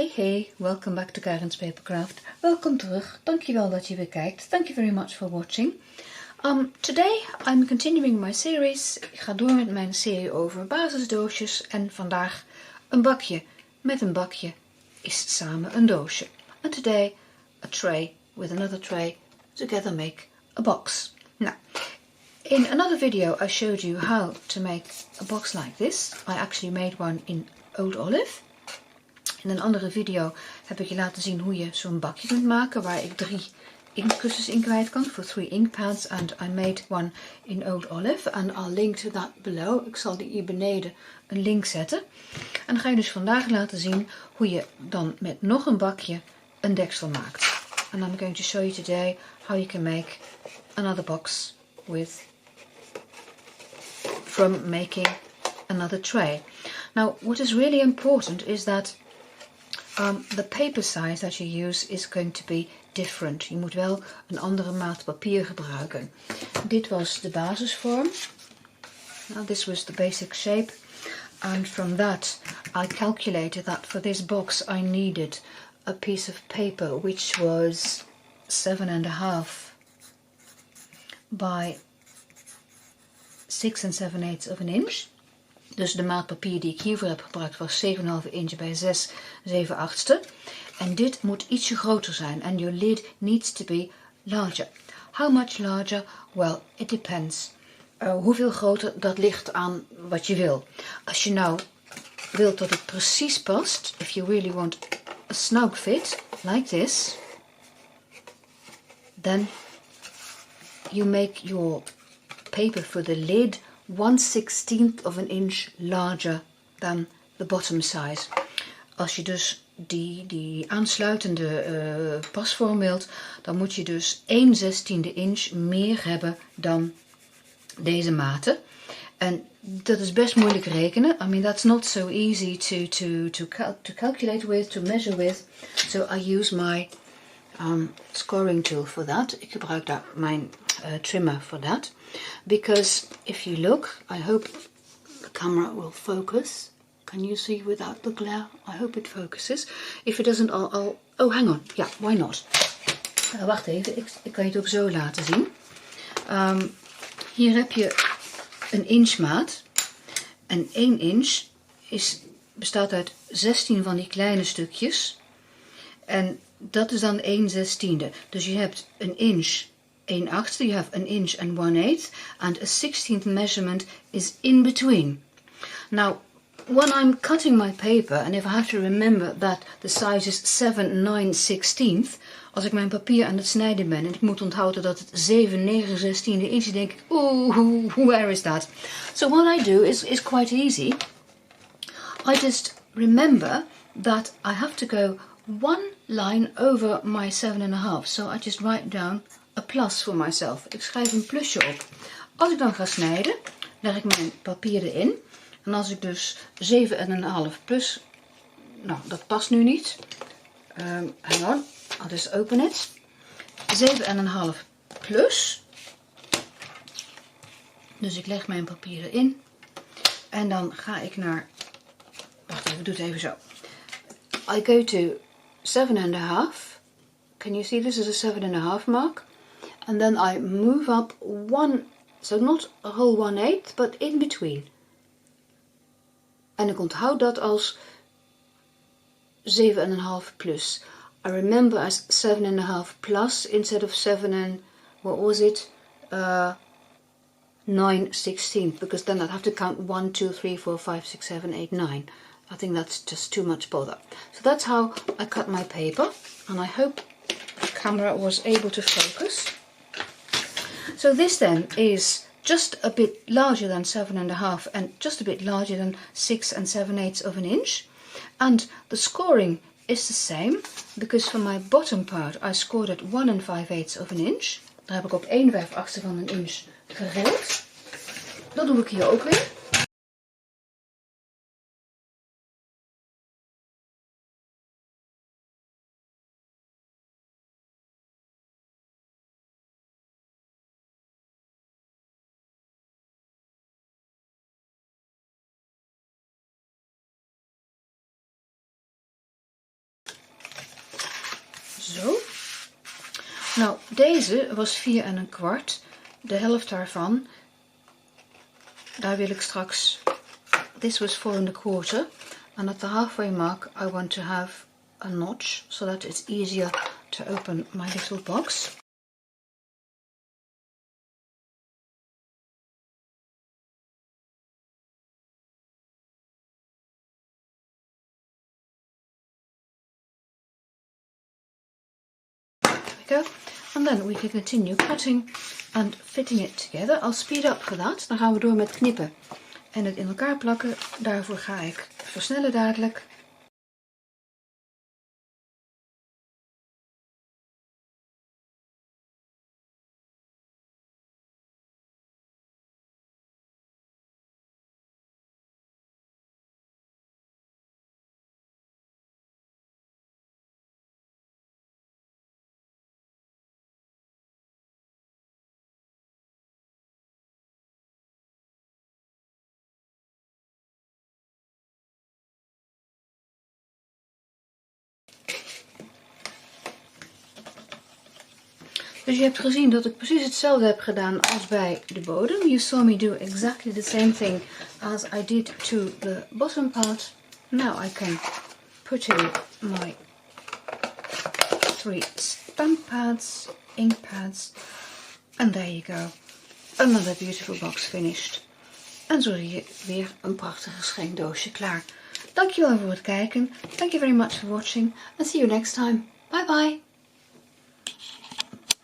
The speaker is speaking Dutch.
Hey, welcome back to Karin's Papercraft. Welkom terug. Dankjewel dat je weer kijkt. Thank you very much for watching. Today I'm continuing my series. Ik ga door met mijn serie over basisdoosjes en vandaag een bakje met een bakje is samen een doosje. And today a tray with another tray together make a box. Now, in another video I showed you how to make a box like this. I actually made one in old olive. In een andere video heb ik je laten zien hoe je zo'n bakje kunt maken waar ik 3 inkkussens in kwijt kan voor 3 ink pads. And I made one in old olive and I'll link to that below. Ik zal hier beneden een link zetten. En dan ga je dus vandaag laten zien hoe je dan met nog een bakje een deksel maakt. And I'm going to show you today how you can make another box from making another tray. Now what is really important is that the paper size that you use is going to be different. Je moet wel een andere maat papier gebruiken. Dit was de basisvorm. Now this was the basic shape. And from that I calculated that for this box I needed a piece of paper which was 7.5 by 6 7/8 of an inch. Dus de maat papier die ik hiervoor heb gebruikt was 7,5 inch bij 6 7/8. En dit moet ietsje groter zijn. And your lid needs to be larger. How much larger? Well, it depends. Hoeveel groter, dat ligt aan wat je wil. Als je nou wilt dat het precies past, if you really want a snug fit, like this, then you make your paper for the lid 1/16 of an inch larger than the bottom size. Als je dus die aansluitende pasvorm wilt, dan moet je dus 1/16 inch meer hebben dan deze maten. En dat is best moeilijk rekenen. I mean, that's not so easy to calculate with, to measure with. So I use my scoring tool for that. Ik gebruik daar mijn trimmer for that. Because if you look, I hope the camera will focus. Can you see without the glare? I hope it focuses. If it doesn't, I'll oh, hang on. Yeah, why not? Wacht even, ik kan je het ook zo laten zien. Hier heb je een inchmaat. En 1 inch bestaat uit 16 van die kleine stukjes. En dat is dan 1/16. Dus je hebt een inch 1/8, you have an inch and 1/8, and a 16th measurement is in between. Now, when I'm cutting my paper, and if I have to remember that the size is 7 9/16, als ik mijn papier aan het snijden ben en ik moet onthouden dat het 7 9/16 is, denk ik, oeh, where is that? So what I do is quite easy. I just remember that I have to go 1 line over my 7.5. So I just write down a plus for myself. Ik schrijf een plusje op. Als ik dan ga snijden, leg ik mijn papier erin. En als ik dus 7,5 plus, nou dat past nu niet. Hang on, I'll just open it. 7,5 plus. Dus ik leg mijn papier erin. En dan ga ik naar, wacht even, doe het even zo. I go to 7.5. Can you see this is a 7.5 mark? And then I move up 1, so not a whole 1/8, but in between. En ik onthoud dat als 7.5 plus. I remember as 7.5 plus instead of 7 and, what was it? 9/16, because then I'd have to count 1, 2, 3, 4, 5, 6, 7, 8, 9. I think that's just too much bother. So that's how I cut my paper, and I hope the camera was able to focus. So this then is just a bit larger than 7.5 and just a bit larger than 6 7/8 of an inch. And the scoring is the same, because for my bottom part I scored at 1 5/8 of an inch. Daar heb ik op 1 5/8 van een inch gerild. Dat doe ik hier ook weer. Zo. Nou, deze was 4 1/4. De helft daarvan, daar wil ik straks, this was 4 1/4. And at the halfway mark I want to have a notch so that it's easier to open my little box. There we go. And then we can continue cutting and fitting it together. I'll speed up for that. Dan gaan we door met knippen en het in elkaar plakken. Daarvoor ga ik versnellen dadelijk. Dus je hebt gezien dat ik precies hetzelfde heb gedaan als bij de bodem. You saw me do exactly the same thing as I did to the bottom part. Now I can put in my 3 stamp pads, ink pads, and there you go. Another beautiful box finished. En zo zie je weer een prachtig geschenkdoosje klaar. Dankjewel voor het kijken. Thank you very much for watching and see you next time. Bye bye.